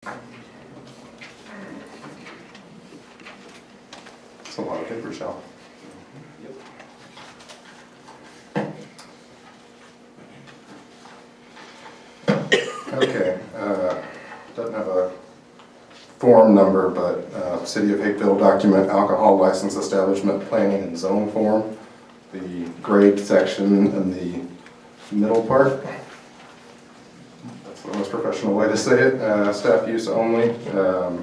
It's a lot of paper, Shell. Okay, doesn't have a form number, but City of Hapeville document alcohol license establishment planning and zone form. The grade section in the middle part. That's the most professional way to say it. Staff use only. The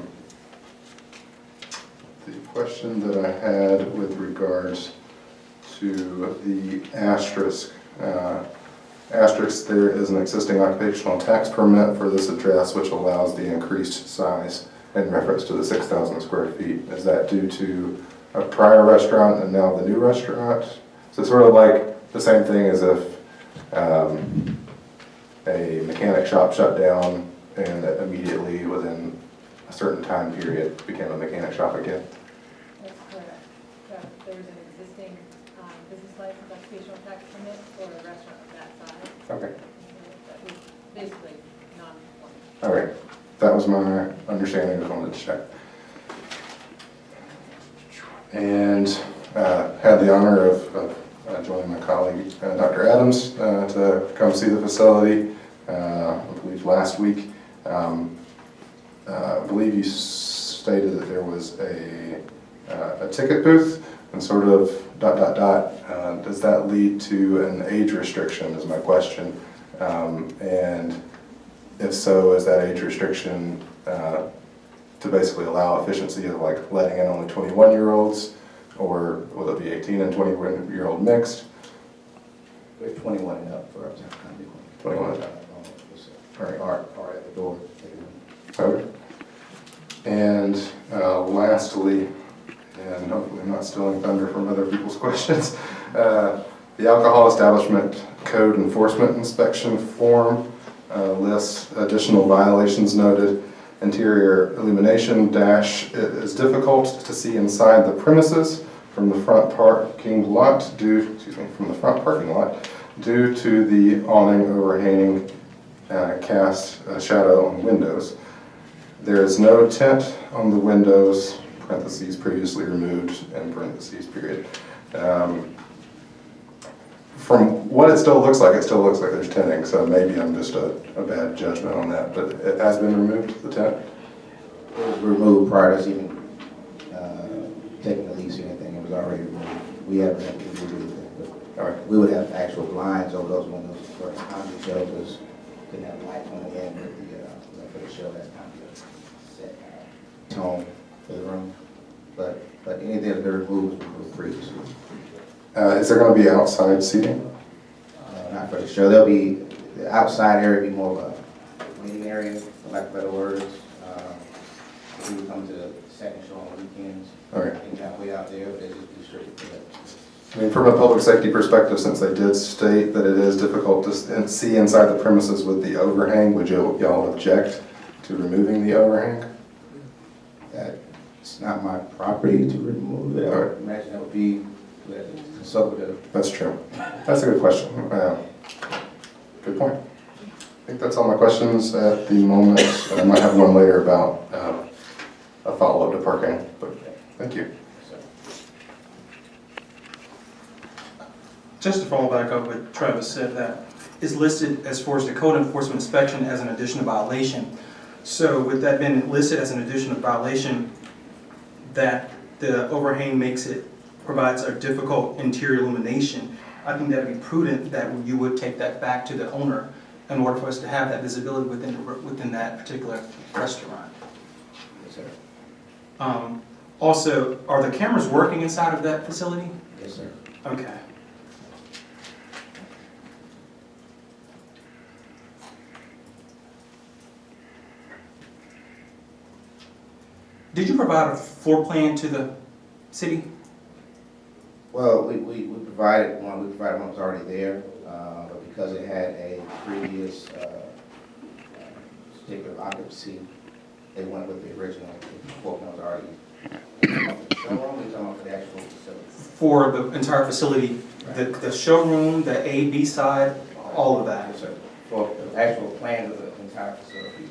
question that I had with regards to the asterisk. Asterisk, there is an existing occupational tax permit for this address which allows the increased size in reference to the 6,000 square feet. Is that due to a prior restaurant and now the new restaurant? So it's sort of like the same thing as if a mechanic shop shut down and immediately within a certain time period became a mechanic shop again. That's correct. There's an existing business license occupational tax permit for a restaurant of that size. Okay. That was basically non-conforming. All right. That was my understanding. Just wanted to check. And had the honor of joining my colleague, Dr. Adams, to come see the facility, I believe last week. I believe you stated that there was a ticket booth and sort of ... Does that lead to an age restriction is my question. And if so, is that age restriction to basically allow efficiency of like letting in only 21-year-olds, or will it be 18 and 20-year-old mixed? We're 21 and up for up to 21 and up. All right. Or at the door. Okay. And lastly, and hopefully I'm not stealing thunder from other people's questions, the Alcohol Establishment Code Enforcement Inspection Form lists additional violations noted. Interior illumination dash, it is difficult to see inside the premises from the front parking lot from the front parking lot due to the awning overhanging cast a shadow on windows. There is no tint on the windows, parentheses previously removed, and parentheses period. From what it still looks like there's tinting, so maybe I'm just a bad judgment on that, but it has been removed, the tint? It was removed prior to us even taking the lease or anything. It was already removed. We haven't had to do anything. But All right. we would have actual blinds over those windows for economy shelters. Couldn't have lights on the end with the for the show that kind of set tone for the room. But anything that's been removed was removed previously. Is there going to be outside seating? Not for the show. There'll be, the outside area will be more of a waiting area, for lack of better words. We would come to the second show on weekends. All right. And kind of way out there, but they just do strictly for that. I mean, from a public safety perspective, since they did state that it is difficult to see inside the premises with the overhang, would y'all object to removing the overhang? It's not my property to remove it. I would imagine that would be consult with the. That's true. That's a good question. Good point. I think that's all my questions at the moment. I might have one later about a follow-up to parking, but thank you. Just to follow back up what Travis said, that is listed as far as the code enforcement inspection as an additional violation. So with that being listed as an additional violation, that the overhang provides a difficult interior illumination, I think that would be prudent that you would take that back to the owner in order for us to have that visibility within that particular restaurant. Yes, sir. Also, are the cameras working inside of that facility? Yes, sir. Okay. Did you provide a floor plan to the city? Well, we provided one. We provided one that was already there, but because it had a previous certificate of occupancy, they went with the original. The floor plan was already. Showroom, we're talking about the actual facility. For the entire facility, the showroom, the A, B side, all of that? Yes, sir. For the actual plan of the entire facility.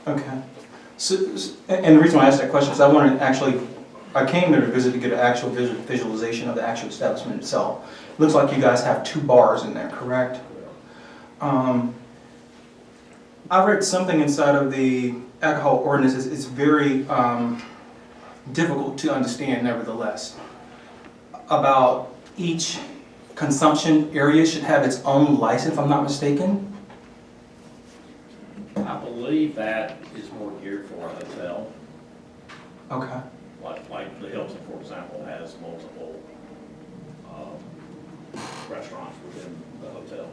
Okay. So, and the reason why I asked that question is I wanted to actually, I came there to visit to get an actual visualization of the actual establishment itself. It looks like you guys have 2 bars in there, correct? I read something inside of the alcohol ordinance. It's very difficult to understand nevertheless. About each consumption area should have its own license, if I'm not mistaken. I believe that is more geared for a hotel, Okay. like the Hilton, for example, has multiple restaurants within the hotel.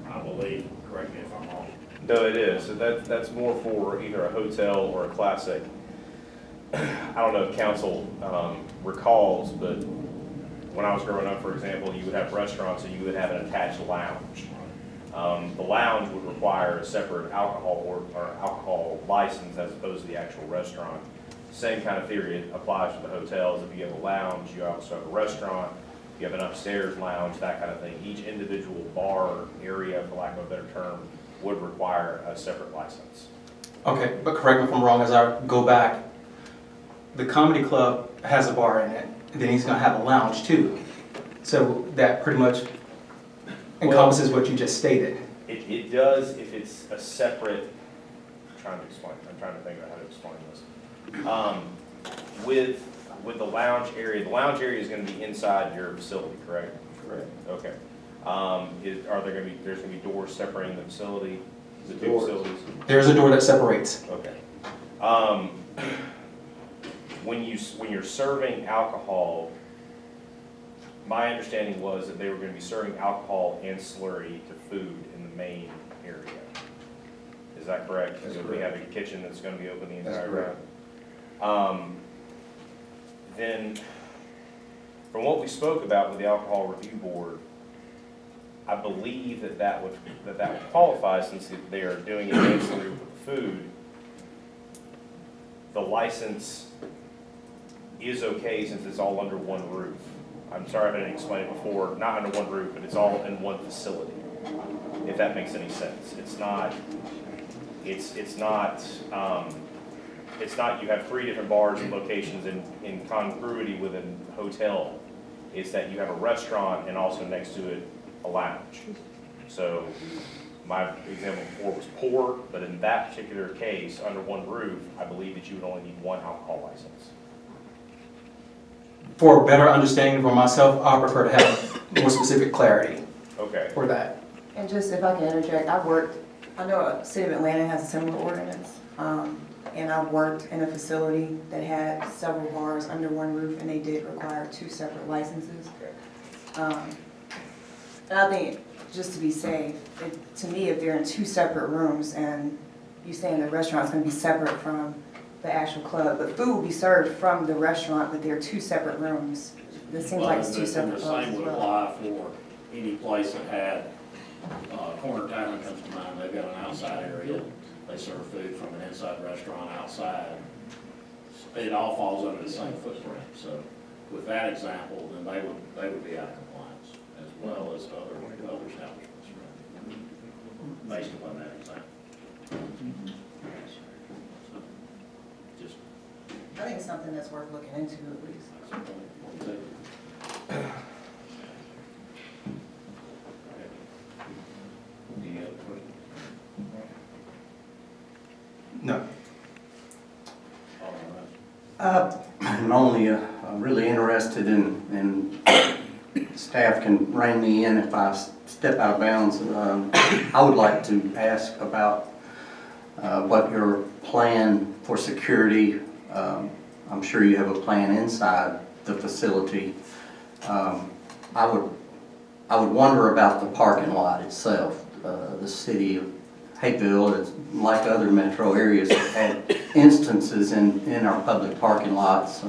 I believe, correct me if I'm wrong. No, it is. So that's more for either a hotel or a classic. I don't know if council recalls, but when I was growing up, for example, you would have restaurants and you would have an attached lounge. The lounge would require a separate alcohol or alcohol license as opposed to the actual restaurant. Same kind of theory applies to the hotels. If you have a lounge, you also have a restaurant. You have an upstairs lounge, that kind of thing. Each individual bar area, for lack of a better term, would require a separate license. Okay, but correct me if I'm wrong, as I go back, the comedy club has a bar in it, and then he's gonna have a lounge too. So that pretty much encompasses what you just stated. It does if it's a separate, I'm trying to think about how to explain this. With the lounge area is gonna be inside your facility, correct? Correct. Okay. There's gonna be doors separating the facility, the 2 Doors. facilities? There's a door that separates. Okay. When you're serving alcohol, my understanding was that they were gonna be serving alcohol and slurry to food in the main area. Is that correct? That's So we have a kitchen that's gonna be open the That's entire correct. time? Then, from what we spoke about with the Alcohol Review Board, I believe that would qualify since they are doing it ancillary with the food. The license is okay since it's all under one roof. I'm sorry if I didn't explain it before, not under one roof, but it's all in one facility, if that makes any sense. It's not, you have 3 different bars and locations in congruity with a hotel. It's that you have a restaurant and also next to it, a lounge. So my example before was poor, but in that particular case, under one roof, I believe that you would only need 1 alcohol license. For a better understanding for myself, I prefer to have more specific clarity Okay. for that. And just if I can interject, I know City of Atlanta has a similar ordinance, and I've worked in a facility that had several bars under one roof, and they did require 2 separate licenses. And I think, just to be safe, to me, if they're in 2 separate rooms, and you're saying the restaurant's gonna be separate from the actual club, but food will be served from the restaurant, but they're 2 separate rooms. This seems like it's 2 separate And the bars same as would well. apply for any place that had, Corner Tavern comes to mind, they've got an outside area. They serve food from an inside restaurant outside. It all falls under the same footprint. So with that example, then they would be out of compliance as well as other establishments, right? Based upon that example. So, just, I think it's something that's worth looking into at least. that's the point. Any other questions? No. All right. I'm only really interested in, staff can rein me in if I step out of bounds. I would like to ask about what your plan for security, I'm sure you have a plan inside the facility. I would wonder about the parking lot itself. The city of Hapeville, is like other metro areas, have had instances in our public parking lots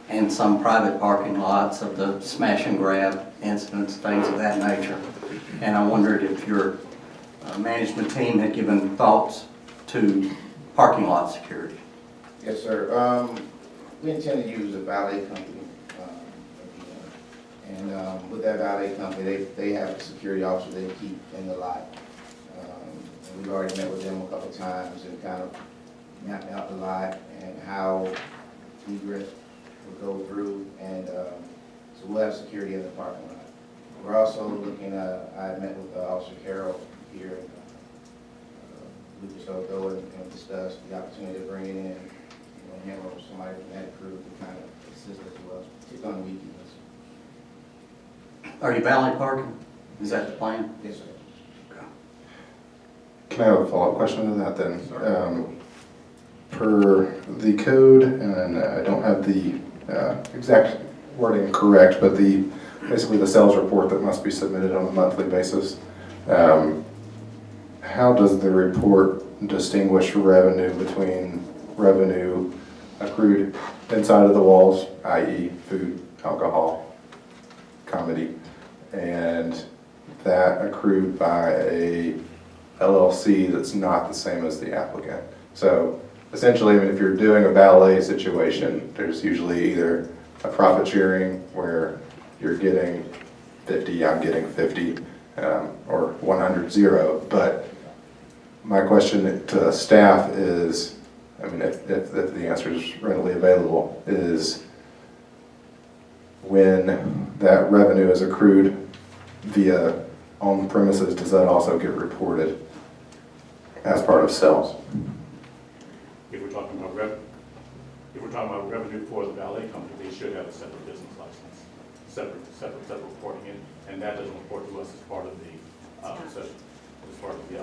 and some private parking lots of the smash and grab incidents, things of that nature. And I wondered if your management team had given thoughts to parking lot security. Yes, sir. We intend to use a valet company. And with that valet company, they have a security officer they keep in the lot. And we've already met with them a couple of times and kind of mapped out the lot and how egress will go through, and so we'll have security in the parking lot. We're also looking at, I met with Officer Carroll here a week or so ago and discussed the opportunity to bring it in, him or somebody from that crew to kind of assist as well, particularly on the weekends. Are you valet parking? Is that the plan? Yes, sir. Can I have a follow-up question to that then? Per the code, and I don't have the exact wording correct, but basically the sales report that must be submitted on a monthly basis. How does the report distinguish revenue between revenue accrued inside of the walls, i.e. food, alcohol, comedy, and that accrued by a LLC that's not the same as the applicant? So essentially, I mean, if you're doing a valet situation, there's usually either a profit sharing where you're getting 50, I'm getting 50, or 100-0. But my question to staff is, I mean, if the answer is readily available, is when that revenue is accrued via on premises, does that also get reported as part of sales? If we're talking about revenue for the valet company, they should have a separate business license, separate reporting in, and that doesn't report to us as part of the concession, as part of the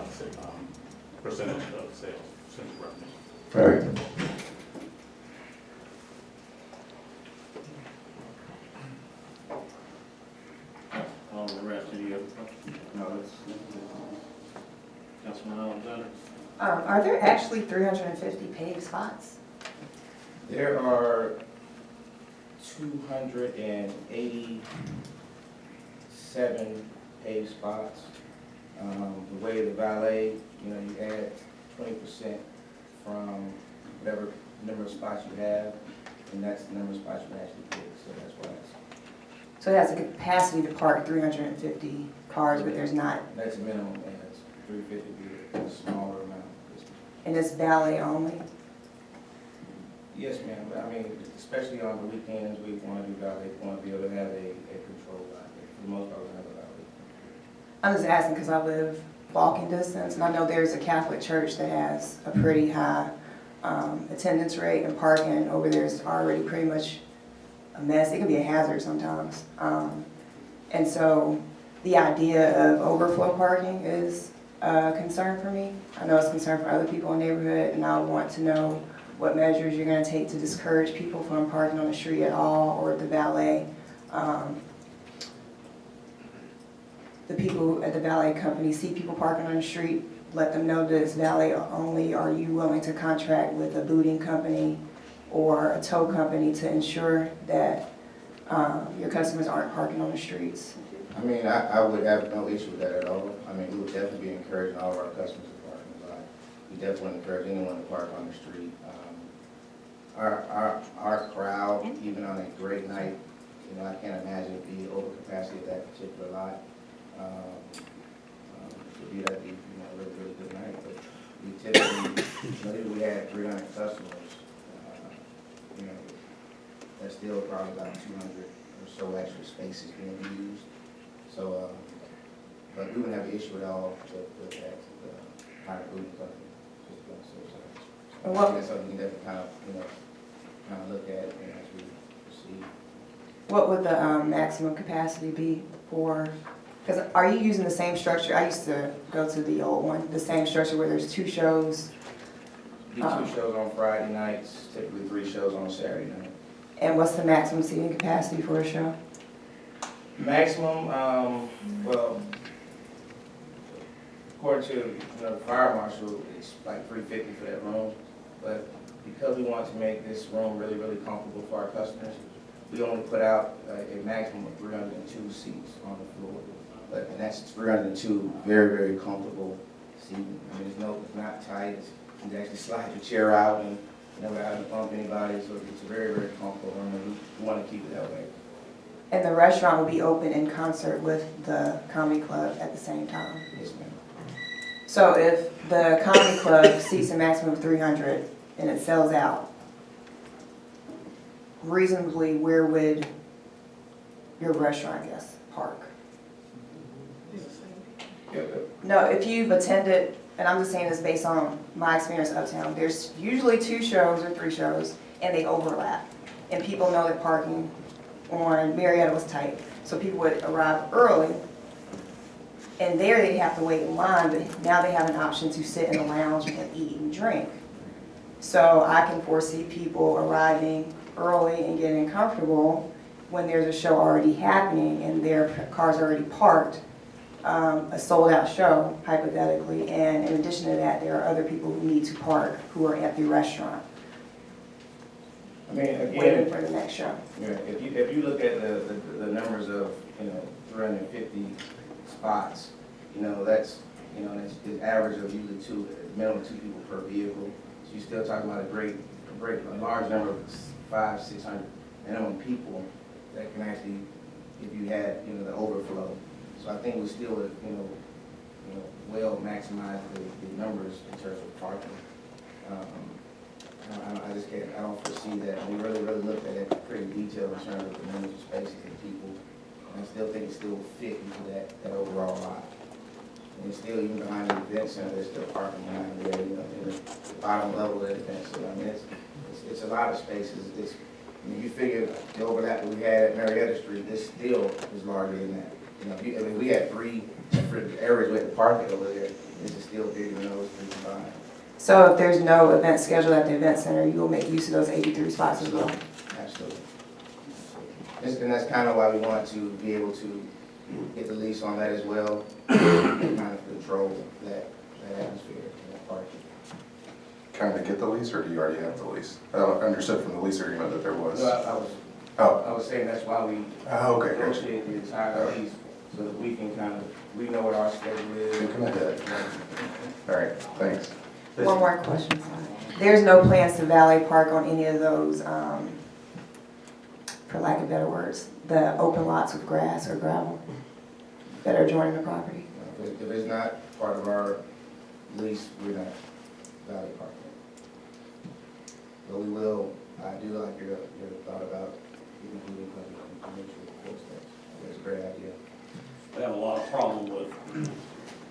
percentage of sales, percentage of revenue. All right. All the rest, any other questions? No, that's. Councilman Alexander? Are there actually 350 paved spots? There are 287 paved spots. The way the valet, you add 20% from whatever number of spots you have, and that's the number of spots you actually get, so that's why So it has a capacity to park 350 cars, but there's not, that's a minimum, and it's 350 be a smaller amount. and it's valet only? Yes, ma'am, but I mean, especially on the weekends, we want to do valet, we want to be able to have a control lot. For the most part, we have a valet. I'm just asking because I live walking distance, and I know there's a Catholic church that has a pretty high attendance rate, and parking over there is already pretty much a mess. It can be a hazard sometimes. And so the idea of overflow parking is a concern for me. I know it's a concern for other people in the neighborhood, and I want to know what measures you're going to take to discourage people from parking on the street at all, or the valet. The people at the valet company see people parking on the street, let them know that it's valet only. Are you willing to contract with a booting company or a tow company to ensure that your customers aren't parking on the streets? I mean, I would have no issue with that at all. I mean, we would definitely be encouraging all of our customers to park in the lot. We definitely encourage anyone to park on the street. Our crowd, even on a great night, I can't imagine it be over capacity at that particular lot. That'd be, a really, really good night. But we typically, if we had 300 customers, that's still probably about 200 or so extra spaces being used. So, but we wouldn't have an issue at all with that, the higher booting company. And what- That's something that we kind of look at as we proceed. What would the maximum capacity be for, because are you using the same structure? I used to go to the old one, the same structure where there's 2 shows. Be 2 shows on Friday nights, typically 3 shows on Saturday night. And what's the maximum seating capacity for a show? Maximum, well, according to the fire marshal, it's like 350 for that room. But because we want to make this room really, really comfortable for our customers, we only put out a maximum of 302 seats on the floor. And that's 302 very, very comfortable seating. I mean, it's not tight. You can actually slide your chair out and never have to bump anybody. So it's a very, very comfortable room, and we want to keep it that way. And the restaurant will be open in concert with the comedy club at the same time? Yes, ma'am. So if the comedy club seats a maximum of 300, and it sells out, reasonably, where would your restaurant, I guess, park? No, if you've attended, and I'm just saying this based on my experience uptown, there's usually 2 shows or 3 shows, and they overlap. And people know that parking on Marietta was tight, so people would arrive early, and there they'd have to wait in line, but now they have an option to sit in the lounge and eat and drink. So I can foresee people arriving early and getting comfortable when there's a show already happening and their car's already parked, a sold-out show, hypothetically, and in addition to that, there are other people who need to park who are at the restaurant I mean, waiting again, for the next show. yeah, if you look at the numbers of, 350 spots, that's the average of usually minimum 2 people per vehicle. So you're still talking about a large number of 500, 600 minimum people that can actually, if you had, the overflow. So I think we still would, well maximize the numbers in terms of parking. I just can't, I don't foresee that. We really looked at it pretty detailed in terms of the numbers of spaces and people. And I still think it still fit into that overall lot. And still, even behind the event center, there's still parking behind there, in the bottom level of the event center. I mean, it's a lot of spaces. You figure the overlap that we had at Marietta Street, this still is larger than that. We had 3 different areas with the parking over there. This is still bigger than those 3 combined. So if there's no event scheduled at the event center, you will make use of those 83 spots as well? Absolutely. And that's kind of why we want to be able to get the lease on that as well, and kind of control that atmosphere and that parking. Kind of get the lease, or do you already have the lease? I understood from the lease agreement that there was. No, Oh, I was saying that's why we okay, gotcha. negotiate the entire lease, so that we can we know what our schedule is. Thinking ahead. All right, thanks. One more question, sorry. There's no plans to valet park on any of those, for lack of better words, the open lots with grass or gravel that are adjoining the property? If it's not part of our lease, we're not valet parking. But we will, I do like your thought about including public commercial enforcement. That's a great idea. We have a lot of problem with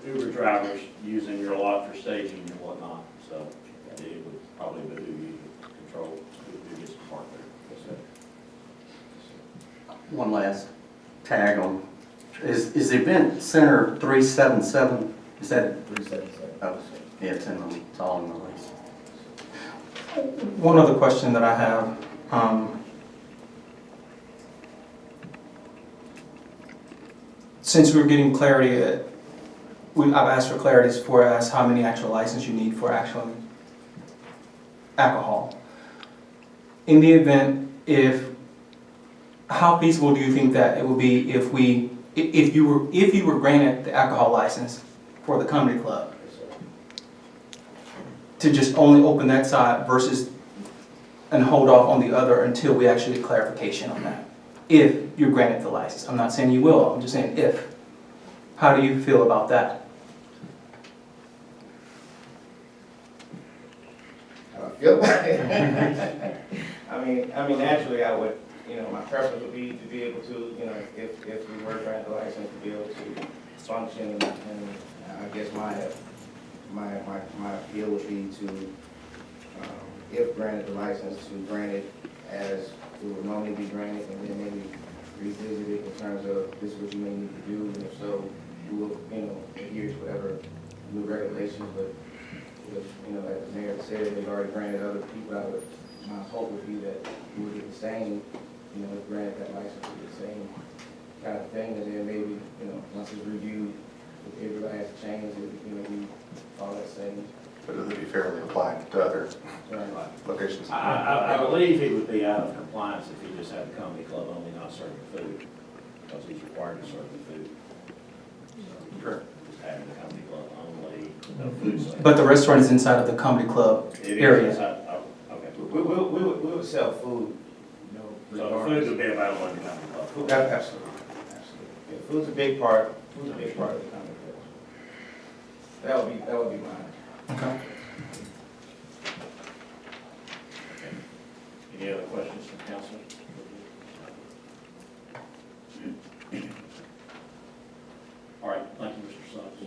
Uber drivers using your lot for staging and whatnot, so it would probably behoove you to control who gets to park there. Yes, sir. One last tag on, is the event center 377, is that? 377. Oh, yeah, it's all in the lease. One other question that I have, since we're getting clarity, I've asked for clarity as far as how many actual licenses you need for actual alcohol. In the event, how feasible do you think that it would be if you were granted the alcohol license for the comedy club, to just only open that side versus and hold off on the other until we actually get clarification on that? If you're granted the license. I'm not saying you will, I'm just saying if. How do you feel about that? How I feel about it? I mean, naturally, I would, my preference would be to be able to, if we were granted the license, to be able to function, and I guess my appeal would be to, if granted the license, to grant it as it would normally be granted, and then maybe revisit it in terms of this is what you may need to do, and if so, we will, adhere to whatever new regulations, but if, as the mayor said, they've already granted other people, my hope would be that we would get the same, if granted that license, would get the same kind of thing, and then maybe, once it's reviewed, if everybody has to change it, we follow that same. But it would be fairly applied to other locations. I believe he would be out of compliance if he just had the comedy club only not serving food, because he's required to serve the food. Sure. Just having the comedy club only, no food sales. But the restaurant is inside of the comedy club It is area. inside- oh, okay. We would sell food, So the food regardless. would be available in the comedy club. Absolutely. Yeah, food's a big part of the comedy club. That would be mine. Okay. Any other questions from council? All right, thank you, Mr. Suggs.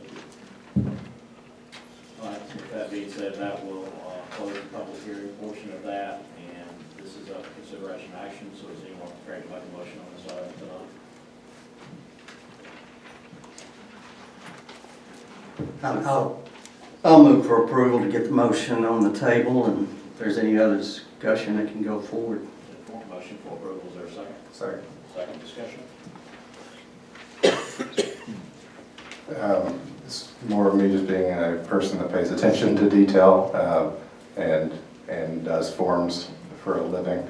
All right, with that being said, that will close the public hearing portion of that, and this is a consideration action, so is anyone prepared to make a motion on this item tonight? I'll move for approval to get the motion on the table, and if there's any other discussion, it can go forward. Motion for approval, is there a second? Second. Second discussion? It's more of me just being a person that pays attention to detail and does forms for a living.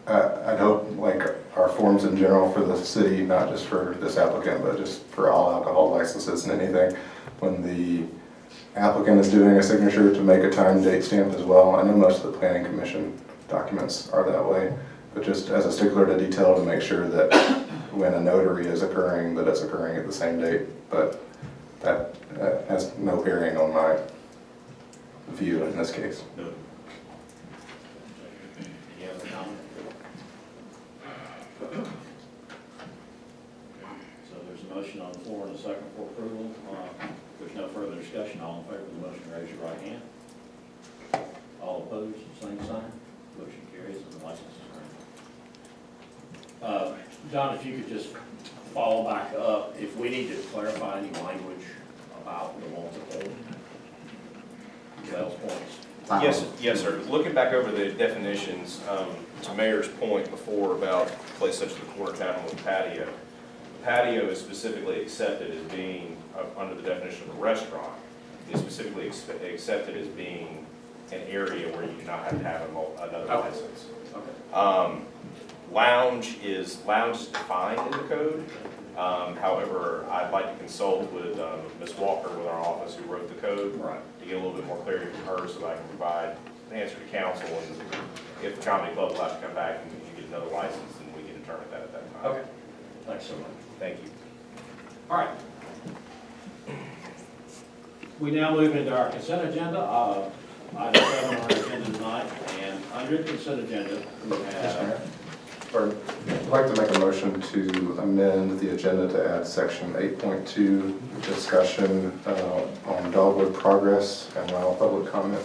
I'd hope, like our forms in general for the city, not just for this applicant, but just for all alcohol licenses and anything, when the applicant is doing a signature, to make a time date stamp as well. I know most of the planning commission documents are that way, but just as a stickler to detail, to make sure that when a notary is occurring, that it's occurring at the same date. But that has no bearing on my view in this case. No. Any other comment? So there's a motion on the floor and a second for approval. If there's no further discussion, all in favor of the motion, raise your right hand. All opposed, same sign. Motion carries and the license is granted. John, if you could just follow back up, if we need to clarify any language about the multiple sales points. Yes, sir. Looking back over the definitions, to Mayor's point before about a place such as the corner tavern with patio, patio is specifically accepted as being, under the definition of a restaurant, is specifically accepted as being an area where you do not have to have another license. Okay. Lounge is defined in the code. However, I'd like to consult with Ms. Walker with our office who wrote the code Right. to get a little bit more clarity from her so that I can provide an answer to council. And if the comedy club will have to come back and get another license, then we can determine that at that time. Okay. Thanks so much. Thank you. All right. We now move into our consent agenda. Item 7 on our agenda tonight, and under the consent agenda, we have. I'd like to make a motion to amend the agenda to add section 8.2, discussion on Dogwood progress and allow public comment.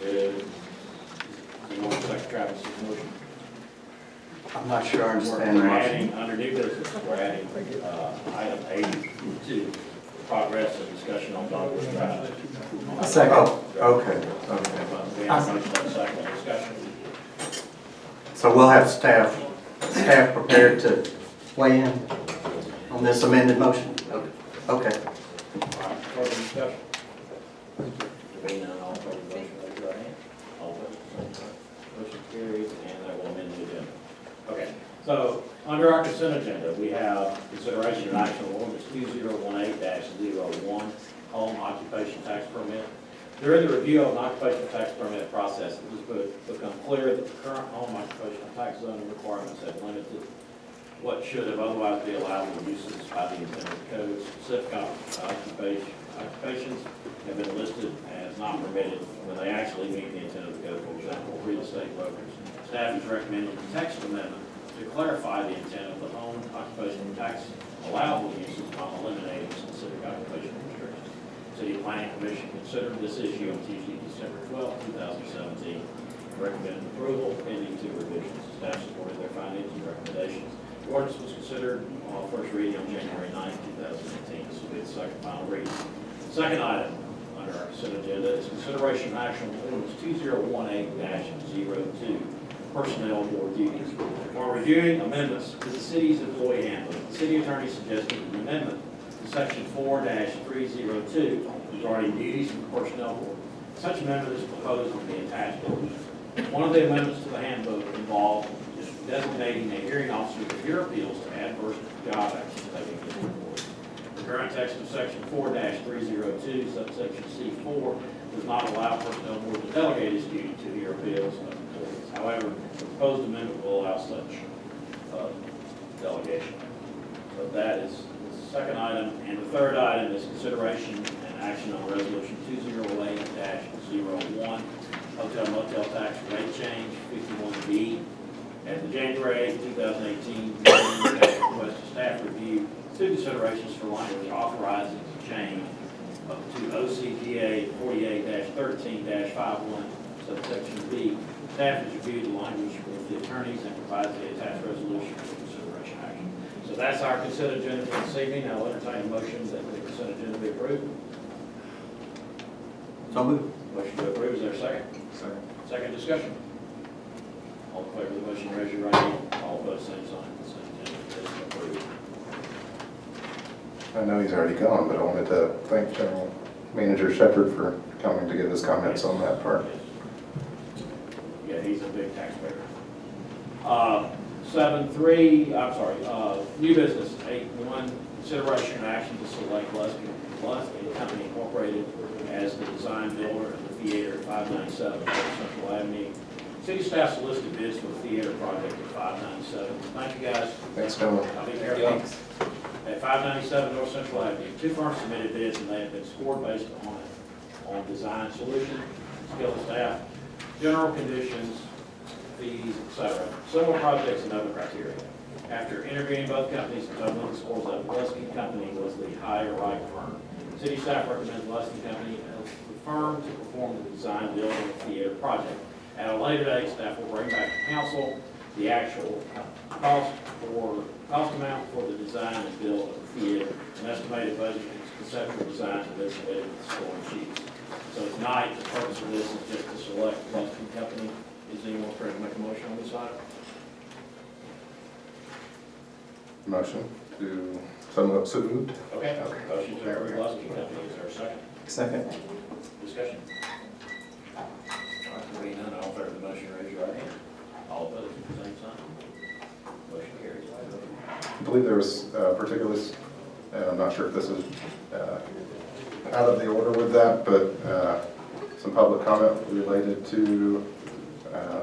You want to second Travis's motion? I'm not sure I understand the We're motion. adding, under new business, we're adding item 82, progress and discussion on Dogwood Drive. Second. Oh, okay. We have a motion and a second discussion. So we'll have staff prepared to weigh in on this amended motion? Okay. All right, further discussion? Being none, all in favor of the motion, raise your hand. All opposed, same sign. Motion carries, and that will amend the agenda. Okay, so under our consent agenda, we have consideration of action on ordinance 2018-01, home occupation tax permit. During the review of an occupational tax permit process, it was become clear that the current home occupational tax zoning requirements have limited what should have otherwise be allowable uses by the intent of the code. Specific occupations have been listed as not permitted when they actually meet the intent of the code, for example, real estate brokers. Staff is recommending a text amendment to clarify the intent of the home occupational tax allowable uses while eliminating specific occupational restrictions. City Planning Commission considered this issue on Tuesday, December 12, 2017. Recommended approval pending 2 revisions. Staff supported their findings and recommendations. The ordinance was considered on first reading on January 9, 2018. This will be the second final reading. Second item under our consent agenda is consideration of action on ordinance 2018-02, personnel board duties. While reviewing amendments to the city's employee handbook, the city attorney suggested an amendment to section 4-302 regarding duties of the personnel board. Such amendment is proposed in the attached ordinance. One of the amendments to the handbook involved designating a hearing officer to hear appeals to adverse job actions taken against the board. The current text of section 4-302, subsection C4, does not allow personnel board to delegate its duty to hear appeals of employees. However, the proposed amendment will allow such delegation. So that is the second item. And the third item is consideration and action on resolution 208-01, hotel motel tax rate change, 51B. At the January 8, 2018 meeting, requested staff review two considerations for language authorizing the change up to OCGA 48-13-51, subsection B. Staff has reviewed the language with the attorneys and provides the attached resolution for consideration action. So that's our consent agenda for this evening. I'll entertain a motion that the consent agenda be approved. So moved. Motion to approve, is there a second? Second. Second discussion. All in favor of the motion, raise your right hand. All opposed, same sign. Consent agenda is approved. I know he's already gone, but I wanted to thank General Manager Shepherd for coming to give his comments on that part. Yeah, he's a big taxpayer. 7.3, new business, 8.1, consideration and action to select Luskin Company Incorporated as the design builder of the theater at 597 North Central Avenue. City staff solicited bids for the theater project at 597. Thank you, guys. Thanks, gentlemen. I'll be careful. At 597 North Central Avenue, two firms submitted bids and they have been scored based on design solution, skill of staff, general conditions, fees, etc. Similar projects and other criteria. After interviewing both companies, determining the scores of Luskin Company was the higher right firm. City staff recommends Luskin Company as the firm to perform the design build of the theater project. At a later date, staff will bring back to council the actual cost amount for the design and build of the theater, an estimated budget, conceptual design, and then submitted with scoring sheets. So tonight, the purpose of this is just to select Luskin Company. Is anyone prepared to make a motion on this item? Motion to sum up, so moved. Okay. Motion to approve Luskin Company. Is there a second? Second. Discussion. All right, there being none, all in favor of the motion, raise your right hand. All opposed, same sign. Motion carries. I believe there was particulars, and I'm not sure if this is out of the order with that, but some public comment related to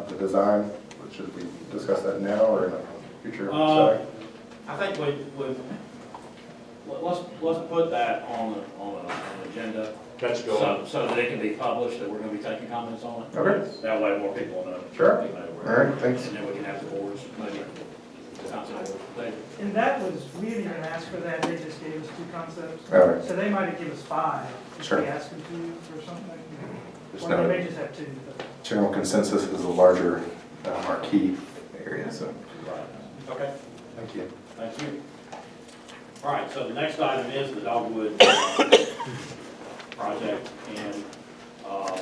the design. Should we discuss that now or in a future setting? I think let's put that on an agenda. That's going. So that it can be published, that we're going to be taking comments on it. Okay. That way more people know. Sure. They know All right, thanks. And then we can have the boards, maybe, concept. And that was, we didn't even ask for that, they just gave us two concepts. All right. So they might have given us five, if Sure. we asked them to, or something. Just Or they know may just have two. but- general consensus is a larger marquee area, so Right. Okay. thank you. Thank you. All right, so the next item is the Dogwood project, and a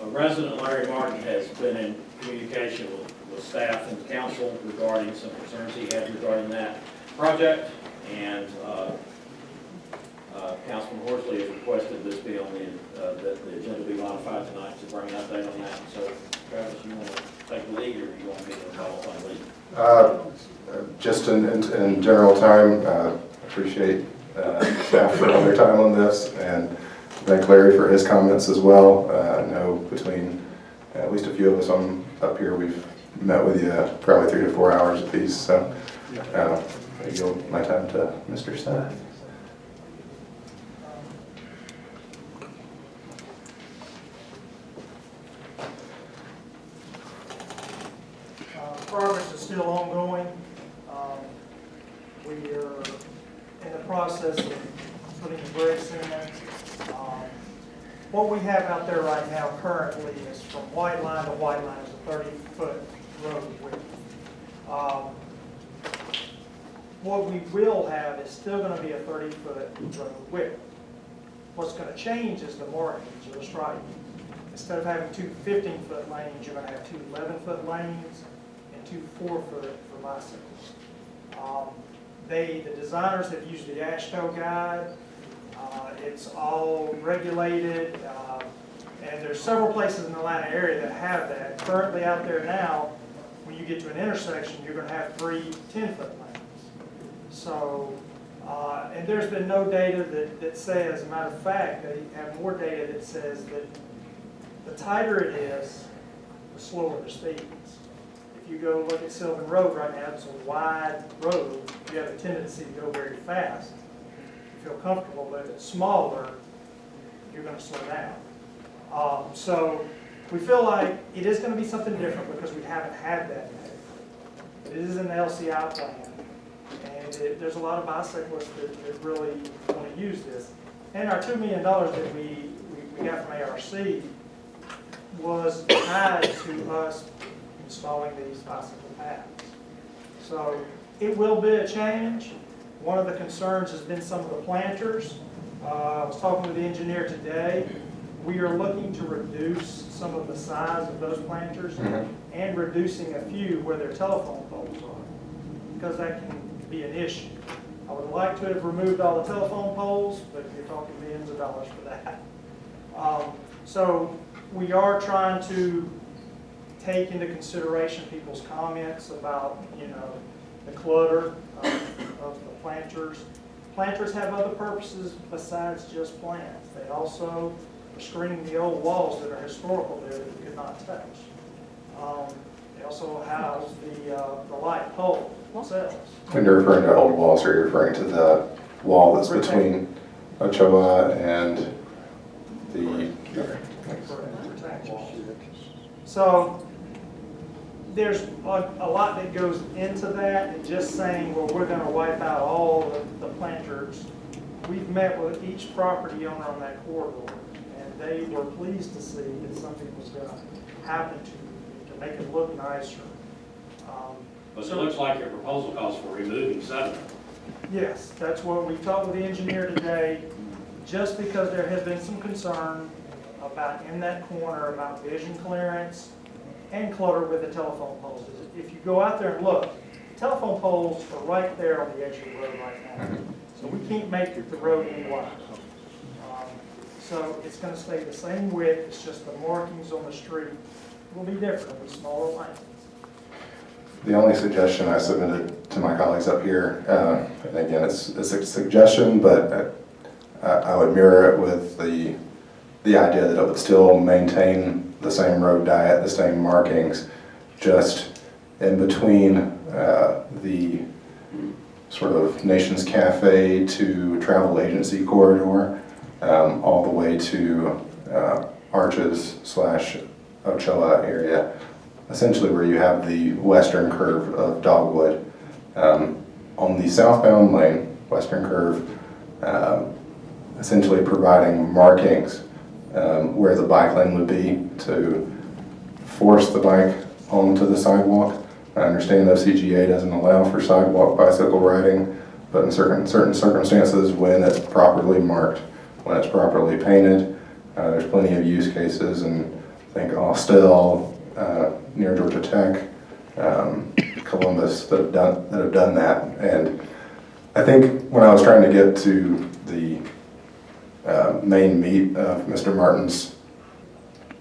resident, Larry Martin, has been in communication with staff and council regarding some concerns he had regarding that project, and Councilman Horsley has requested this be on that the agenda be modified tonight to bring an update on that. So Travis, you want to take the lead, or you want me to follow on the lead? Just in general time, appreciate staff for all their time on this, and thank Larry for his comments as well. I know between at least a few of us up here, we've met with you probably 3 to 4 hours apiece, so I yield my time to Mr. Stein. Progress is still ongoing. We are in the process of putting the bricks in. What we have out there right now currently is from white line to white line is a 30-foot road width. What we will have is still going to be a 30-foot road width. What's going to change is the markings or the striping. Instead of having two 15-foot lanes, you're going to have two 11-foot lanes and two 4-foot for bicycles. The designers have used the AASHTO guide. It's all regulated, and there's several places in the Atlanta area that have that. Currently out there now, when you get to an intersection, you're going to have 3 10-foot lanes. So, and there's been no data that says, as a matter of fact, they have more data that says that the tighter it is, the slower the speeds. If you go look at Sylvan Road right now, it's a wide road. You have a tendency to go very fast. You feel comfortable, but if it's smaller, you're gonna slow down. So we feel like it is gonna be something different because we haven't had that yet. It is an LCI plan, and there's a lot of bicyclists that really want to use this. And our $2 million that we got from ARC was tied to us installing these bicycle paths. So it will be a change. One of the concerns has been some of the planters. I was talking with the engineer today. We are looking to reduce some of the size of those planters and reducing a few where their telephone poles are, because that can be an issue. I would like to have removed all the telephone poles, but you're talking millions of dollars for that. So we are trying to take into consideration people's comments about, the clutter of the planters. Planters have other purposes besides just plants. They also are screening the old walls that are historical there that you could not touch. They also house the light pole themselves. When you're referring to old walls, are you referring to the wall that's between Ochoa and the... So there's a lot that goes into that, and just saying, well, we're going to wipe out all the planters. We've met with each property owner on that corridor, and they were pleased to see that something was going to happen to make it look nicer. But it looks like your proposal calls for removing 7 of them. Yes, that's what we talked with the engineer today, just because there has been some concern about in that corner about vision clearance and clutter with the telephone poles. If you go out there and look, the telephone poles are right there on the edge of the road right now. So we can't make the road any wider. So it's going to stay the same width, it's just the markings on the street will be different with smaller lanes. The only suggestion I submitted to my colleagues up here, and again, it's a suggestion, but I would mirror it with the idea that it would still maintain the same road diet, the same markings, just in between the sort of Nations Cafe to travel agency corridor, all the way to Arches / Ochoa area, essentially where you have the western curve of Dogwood. On the southbound lane, western curve, essentially providing markings where the bike lane would be to force the bike onto the sidewalk. I understand OCGA doesn't allow for sidewalk bicycle riding, but in certain circumstances, when it's properly marked, when it's properly painted, there's plenty of use cases, and I think Austell, near Georgia Tech, Columbus, that have done that. And I think when I was trying to get to the main meat of Mr. Martin's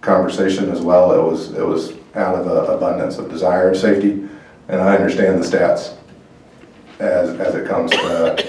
conversation as well, it was out of an abundance of desire of safety, and I understand the stats as it comes to